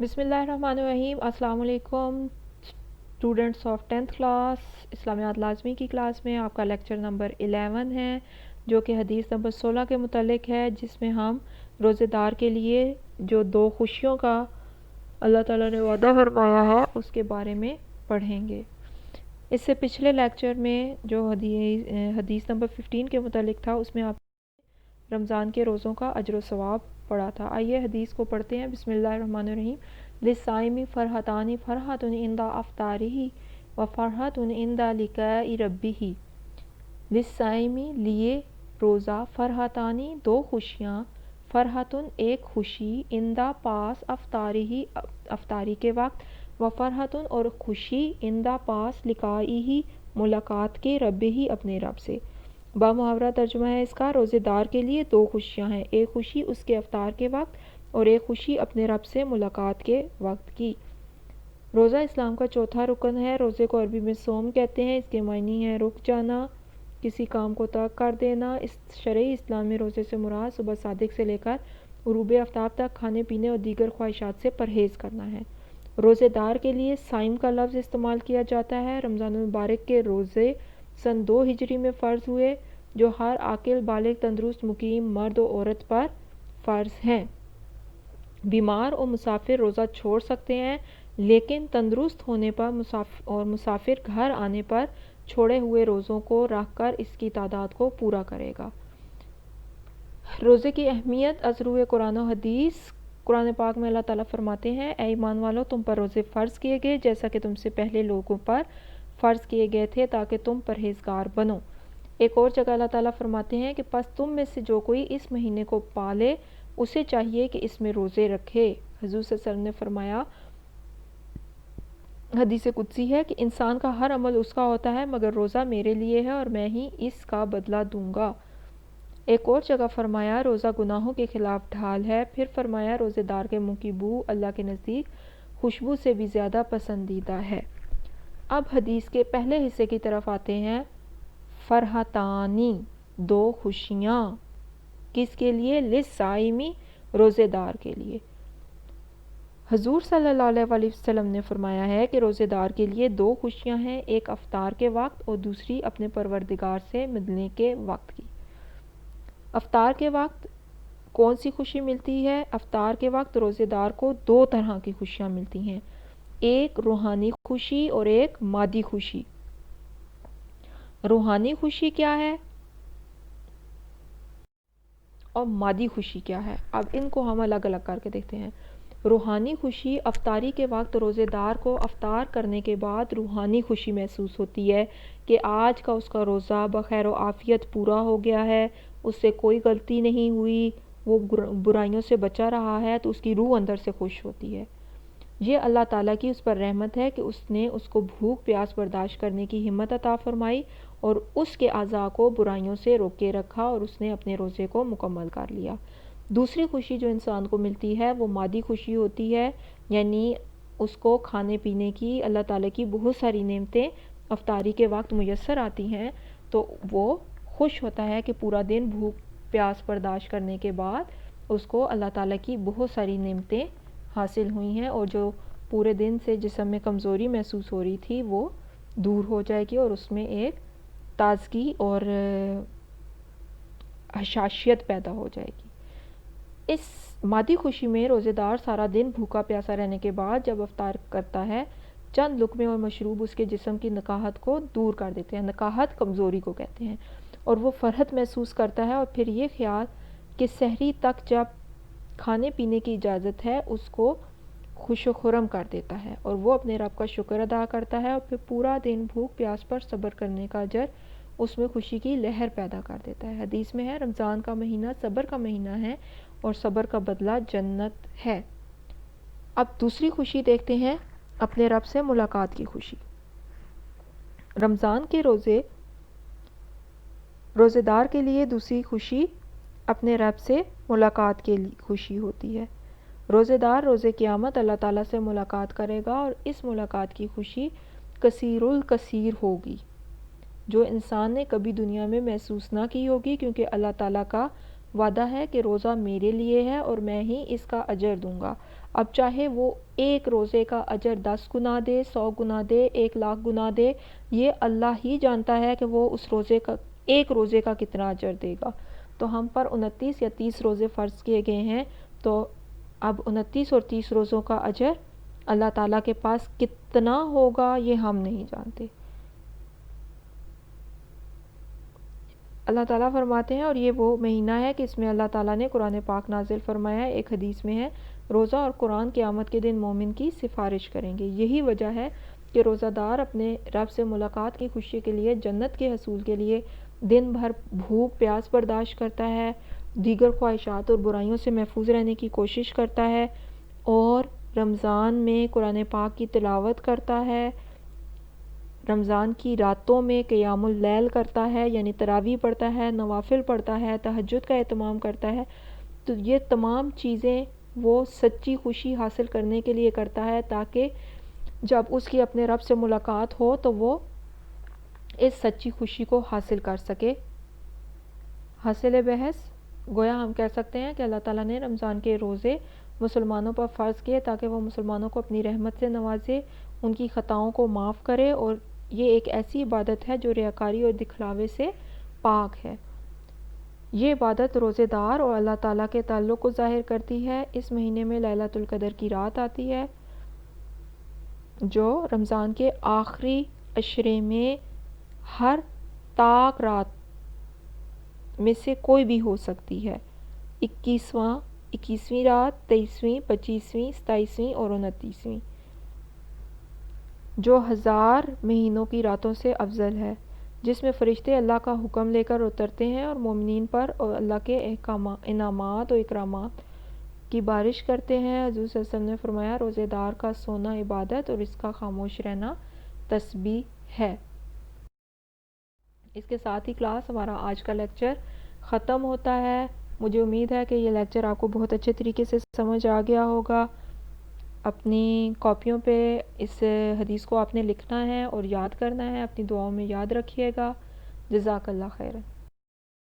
बिस्मिल्लाहिर्रहमानिर्रहीम। अस्सलाम वालेकुम स्टूडेंट्स ऑफ 10th क्लास। इस्लामियात लाज़मी की क्लास में आपका लेक्चर नंबर 11 है, जो कि हदीस नंबर 16 के मुतालिक है, जिसमें हम रोज़ेदार के लिए जो दो खुशियों का अल्लाह ताला ने वादा फरमाया है उसके बारे में पढ़ेंगे। इससे पिछले लेक्चर में जो हदीस नंबर 15 के मुतालिक था, उसमें आप रमज़ान के रोज़ों का अजर व सवाब पढ़ा था। आइए हदीस को पढ़ते हैं। बिस्मिल्लाहिर्रहमानिर्रहीम। लिस्साइमी फ़रहतानी फ़रहतुन इंदा अफ़तारिही व फ़रहतुन इंदा लिक़ाई रब्बिही। लिस्साइमी लिए रोज़ा, फ़रहतानी दो खुशियाँ, फ़रहतुन एक खुशी, इंदा पास अफ़तारिही अफ़तारी के वक्त, व फ़रहतुन और खुशी, इंदा पास लिक़ाइही मुलाकात के, रब्बिही अपने रब से। बामुहावरा तर्जुमा है इसका, रोज़ेदार के लिए दो खुशियाँ हैं, एक खुशी उसके अफ्तार के वक्त और एक खुशी अपने रब से मुलाकात के वक्त की। रोज़ा इस्लाम का चौथा रुकन है। रोज़े को अरबी में सोम कहते हैं। इसके मायने हैं रुक जाना, किसी काम को तर्क कर देना। इस शरई इस्लाम में रोज़े से मुराद सुबह सादिक से लेकर गुरूब आफ्ताब तक खाने पीने और दीगर ख्वाहिशात से परहेज़ करना है। रोज़ेदार के लिए साइम का लफ्ज़ इस्तेमाल किया जाता है। रमज़ान मुबारक के रोज़े सन 2 हिजरी में फ़र्ज़ हुए, जो हर आकिल बालिग तंदुरुस्त मुकीम मर्द और औरत पर फ़र्ज़ हैं। बीमार और मुसाफिर रोज़ा छोड़ सकते हैं, लेकिन तंदुरुस्त होने पर मुसाफिर घर आने पर छोड़े हुए रोज़ों को रख कर इसकी तादाद को पूरा करेगा। रोज़े की अहमियत अज़रूए कुरान और हदीस। कुरान पाक में अल्लाह ताला फरमाते हैं, ऐ ईमान वालों, तुम पर रोज़े फ़र्ज़ किए गए जैसा कि तुमसे पहले लोगों पर फ़र्ज़ किए गए थे, ताकि तुम परहेज़गार बनो। एक और जगह अल्लाह ताला फरमाते हैं कि बस तुम में से जो कोई इस महीने को पाले, उसे चाहिए कि इसमें रोज़े रखे। हुज़ूर सल्लल्लाहु अलैहि वसल्लम ने फरमाया, हदीस कुदसी है कि इंसान का हर अमल उसका होता है, मगर रोज़ा मेरे लिए है और मैं ही इसका बदला दूंगा। एक और जगह फरमाया, रोज़ा गुनाहों के खिलाफ ढाल है। फिर फरमाया, रोज़ेदार के मुँह की बू अल्लाह के नज़दीक खुशबू से भी ज़्यादा पसंदीदा है। अब हदीस के पहले हिस्से की तरफ आते हैं। फ़रहतानी दो खुशियाँ, किसके लिए? लिस्साइमी रोज़ेदार के लिए। हुज़ूर सल्लल्लाहु अलैहि वसल्लम ने फरमाया है कि रोज़ेदार के लिए दो खुशियाँ हैं, एक अफ्तार के वक्त और दूसरी अपने परवरदिगार से मिलने के वक्त की। अफ्तार के वक्त कौन सी खुशी मिलती है? अफ्तार के वक्त रोज़ेदार को दो तरह की खुशियाँ मिलती हैं, एक रूहानी खुशी और एक मादी खुशी। रूहानी खुशी क्या है और मादी खुशी क्या है? अब इनको हम अलग अलग करके देखते हैं। रूहानी खुशी, अफ्तारी के वक्त रोज़ेदार को अफ्तार करने के बाद रूहानी खुशी महसूस होती है कि आज का उसका रोज़ा बखैर व आफ़ियत पूरा हो गया है, उससे कोई गलती नहीं हुई, वो बुराइयों से बचा रहा है, तो उसकी रूह अंदर से खुश होती है। ये अल्लाह ताला की उस पर रहमत है कि उसने उसको भूख प्यास बर्दाश्त करने की हिम्मत अता फरमाई और उसके अज़ा को बुराइयों से रोके रखा और उसने अपने रोज़े को मुकम्मल कर लिया। दूसरी खुशी जो इंसान को मिलती है वो मादी खुशी होती है, यानी उसको खाने पीने की अल्लाह ताला की बहुत सारी नेमतें अफ्तारी के वक्त मुयस्सर आती हैं, तो वो खुश होता है कि पूरा दिन भूख प्यास बर्दाश्त करने के बाद उसको अल्लाह ताला की बहुत सारी नेमतें हासिल हुई हैं और जो पूरे दिन से जिस्म में कमज़ोरी महसूस हो रही थी वो दूर हो जाएगी और उसमें एक ताज़गी और हशाशियत पैदा हो जाएगी। इस मादी खुशी में रोज़ेदार सारा दिन भूखा प्यासा रहने के बाद जब अफ्तार करता है, चंद लुकमे और मशरूब उसके जिस्म की नकाहत को दूर कर देते हैं। नकाहत कमज़ोरी को कहते हैं। और वो फ़रहत महसूस करता है और फिर ये ख्याल कि सहरी तक जब खाने पीने की इजाज़त है उसको खुश व खुरम कर देता है और वो अपने रब का शुक्र अदा करता है और फिर पूरा दिन भूख प्यास पर सब्र करने का अजर उसमें खुशी की लहर पैदा कर देता है। हदीस में है, रमज़ान का महीना सब्र का महीना है और सब्र का बदला जन्नत है। अब दूसरी खुशी देखते हैं, अपने रब से मुलाकात की खुशी। रमज़ान के रोज़ेदार के लिए दूसरी खुशी अपने रब से मुलाकात के लिए खुशी होती है। रोज़ेदार रोज़े क़यामत अल्लाह ताला से मुलाकात करेगा और इस मुलाकात की खुशी कसीरुल कसीर होगी, जो इंसान ने कभी दुनिया में महसूस ना की होगी, क्योंकि अल्लाह ताला का वादा है कि रोज़ा मेरे लिए है और मैं ही इसका अजर दूंगा। اب چاہے وہ ایک روزے کا اجر 10 گنا دے، 100 گنا دے، 1,00,000 گنا دے، یہ اللہ ہی جانتا ہے کہ وہ اس روزے کا ایک روزے کا کتنا اجر دے گا۔ تو ہم پر 29 یا 30 روزے فرض کیے گئے ہیں، تو اب 29 اور 30 روزوں کا اجر اللہ تعالیٰ کے پاس کتنا ہوگا یہ ہم نہیں جانتے۔ اللہ تعالیٰ فرماتے ہیں، اور یہ وہ مہینہ ہے کہ اس میں اللہ تعالیٰ نے قرآن پاک نازل فرمایا ہے۔ ایک حدیث میں ہے، روزہ اور قرآن قیامت کے دن مومن کی سفارش کریں گے۔ یہی وجہ ہے کہ روزہ دار اپنے رب سے ملاقات کی خوشی کے لیے، جنت کے حصول کے لیے دن بھر بھوک پیاس برداشت کرتا ہے، دیگر خواہشات اور برائیوں سے محفوظ رہنے کی کوشش کرتا ہے، اور رمضان میں قرآن پاک کی تلاوت کرتا ہے، رمضان کی راتوں میں قیام اللیل کرتا ہے، یعنی تراویح پڑھتا ہے، نوافل پڑھتا ہے، تہجد کا اہتمام کرتا ہے۔ تو یہ تمام چیزیں وہ سچی خوشی حاصل کرنے کے لیے کرتا ہے، تاکہ جب اس کی اپنے رب سے ملاقات ہو تو وہ اس سچی خوشی کو حاصل کر سکے۔ حاصل بحث، گویا ہم کہہ سکتے ہیں کہ اللہ تعالیٰ نے رمضان کے روزے مسلمانوں پر فرض کیے تاکہ وہ مسلمانوں کو اپنی رحمت سے نوازے، ان کی خطاؤں کو معاف کرے، اور یہ ایک ایسی عبادت ہے جو ریاکاری اور دکھلاوے سے پاک ہے۔ یہ عبادت روزے دار اور اللہ تعالیٰ کے تعلق کو ظاہر کرتی ہے۔ اس مہینے میں لیلۃ القدر کی رات آتی ہے، جو رمضان کے آخری عشرے میں ہر طاق رات میں سے کوئی بھی ہو سکتی ہے، 21ویں رات، 23ویں، 25ویں، 27ویں اور 29ویں، جو 1000 مہینوں کی راتوں سے افضل ہے، جس میں فرشتے اللہ کا حکم لے کر اترتے ہیں اور مومنین پر اور اللہ کے انعامات و اکرامات کی بارش کرتے ہیں۔ حضور صلی اللہ علیہ وسلم نے فرمایا، روزے دار کا سونا عبادت اور اس کا خاموش رہنا تسبیح ہے۔ اس کے ساتھ ہی کلاس ہمارا آج کا لیکچر ختم ہوتا ہے۔ مجھے امید ہے کہ یہ لیکچر آپ کو بہت اچھے طریقے سے سمجھ آ گیا ہوگا۔ اپنی کاپیوں پہ اس حدیث کو آپ نے لکھنا ہے اور یاد کرنا ہے، اپنی دعاؤں میں یاد رکھیے گا۔ جزاک اللہ خیر۔